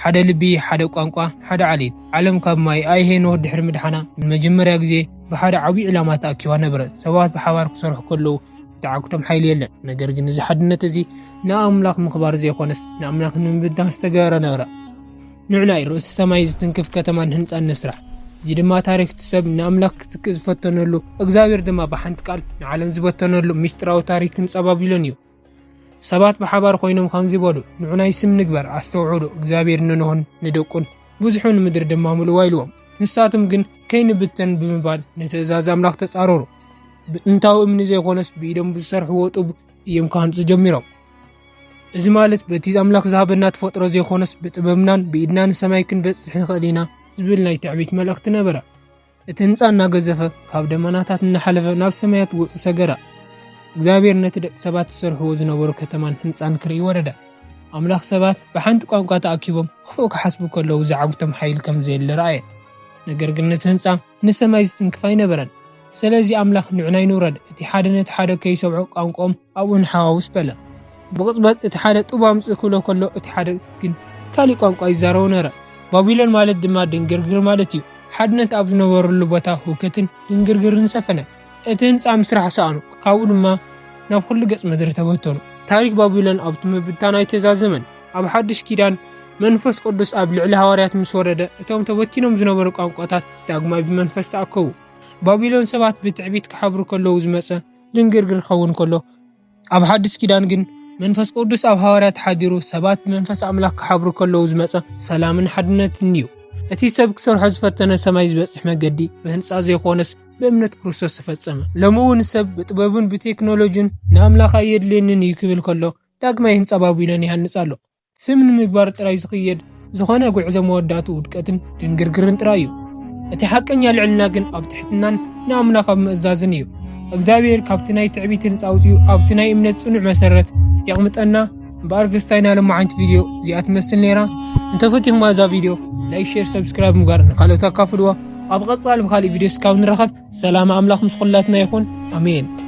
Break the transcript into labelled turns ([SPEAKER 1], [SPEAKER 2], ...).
[SPEAKER 1] حدا لبي حدا قانقا حدا عليت عالم كاب ماي اي هي نور دحر مدحنا من مجمريا غزي بحدا عبي علامات اكيوا نبرت سبات بحوار كسرح كله تعاقتم حيل يلن ነገር ግን እዚ ሓድነት እዚ ንኣምላኽ ምኽባር ዘይኾነስ ንኣምላኽ ንምብዳህ ዝተገበረ ነግራ ንዕናይ ርእሲ ሰማይ ዝትንክፍ ከተማን ህንፃን ንስራሕ እዚ ድማ ታሪክ ትሰብ ንኣምላኽ ክትክእ ዝፈተነሉ እግዚአብሔር ድማ ብሓንቲ ቃል ንዓለም ዝበተነሉ ሚስጥራዊ ታሪክን ጸባቢሎን እዩ ሰባት በሓባር ኮይኖም ከምዚ ይበሉ ንዕናይ ስም ንግበር ኣስተውዕሉ እግዚአብሔር ንንሆን ንደቁን ብዙሑን ምድር ድማ ሙሉዋ ኢልዎም ንሳቶም ግን ከይንብተን ብምባል ንትእዛዝ ኣምላኽ ተጻረሩ ብጥንታዊ እምኒ ዘይኮነስ ብኢዶም ብዝሰርሕዎ ጡብ እዮም ካህንፁ ጀሚሮም እዚ ማለት በቲ ኣምላኽ ዝሃበና ተፈጥሮ ዘይኮነስ ብጥበብናን ብኢድናን ሰማይ ክንበጽሕ ንኽእል ኢና ዝብል ናይ ትዕቢት መልእኽቲ ነበረ እቲ ህንፃ እናገዘፈ ካብ ደመናታት እናሓለፈ ናብ ሰማያት ውፅእ ሰገራ እግዚአብሔር ነቲ ደቂ ሰባት ዝሰርሕዎ ዝነበሩ ከተማን ህንፃን ክርኢ ወረደ ኣምላኽ ሰባት ብሓንቲ ቋንቋ ተኣኪቦም ክፉእ ክሓስቡ ከለዉ ዝዓጉቶም ሓይል ከም ዘየለ ረኣየ ነገር ግን ነቲ ህንፃ ንሰማይ ዝትንክፍ ኣይነበረን ስለዚ ኣምላኽ ንዕናይ ንውረድ እቲ ሓደ ነቲ ሓደ ከይሰምዖ ቋንቋኦም ኣብኡ ንሓዋውስ በለ ብቕፅበት እቲ ሓደ ጡብ ኣምፅእ ክብሎ ከሎ እቲ ሓደ ግን ካሊእ ቋንቋ ይዛረቡ ነይረ ባቢሎን ማለት ድማ ድንግርግር ማለት እዩ ሓድነት ኣብ ዝነበረሉ ቦታ ሁከትን ድንግርግርን ሰፈነ እቲ ህንፃ ምስራሕ ሰኣኑ ካብኡ ድማ ናብ ኩሉ ገጽ ምድሪ ተበተኑ ታሪክ ባቢሎን ኣብ ምብታን ኣይተዛዘመን ኣብ ሓድሽ ኪዳን መንፈስ ቅዱስ ኣብ ልዕሊ ሃዋርያት ምስ ወረደ እቶም ተበቲኖም ዝነበሩ ቋንቋታት ዳግማይ ብመንፈስ ተኣከቡ ባቢሎን ሰባት ብትዕቢት ክሓብሩ ከለዉ ዝመፀ ድንግርግር ክኸውን ከሎ ኣብ ሓድሽ ኪዳን ግን መንፈስ ቅዱስ ኣብ ሃዋርያት ሓዲሩ ሰባት ብመንፈስ ኣምላኽ ክሓብሩ ከለዉ ዝመፀ ሰላምን ሓድነትን እዩ እቲ ሰብ ክሰርሖ ዝፈተነ ሰማይ ዝበጽሕ መገዲ ብህንፃ ዘይኮነስ በእምነት ክርስቶስ ተፈጸመ ሎሚ እውን ሰብ ብጥበብን ብቴክኖሎጂን ንኣምላኽ ኣየድልየንን እዩ ክብል ከሎ ዳግማይ ህንፃ ባቢሎን ይሃንፅ ኣሎ ስም ንምግባር ጥራይ ዝኽየድ ዝኾነ ጉዕዞ መወዳእቱ ውድቀትን ድንግርግርን ጥራይ እዩ እቲ ሓቀኛ ልዕልና ግን ኣብ ትሕትናን ንኣምላኽ ኣብ ምእዛዝን እዩ እግዚአብሔር ካብቲ ናይ ትዕቢት ህንፃ ኣውፅኡ ኣብቲ ናይ እምነት ጽኑዕ መሰረት يقمطنا بارغستاينا لما عند فيديو زيات مسل نيرا انتفتح ما ذا فيديو لايك شير سبسكرايب مقار نخلو تكافلوا ابغى تصالب خالي فيديو سكاو نرخب سلام املاك مسخلاتنا يكون امين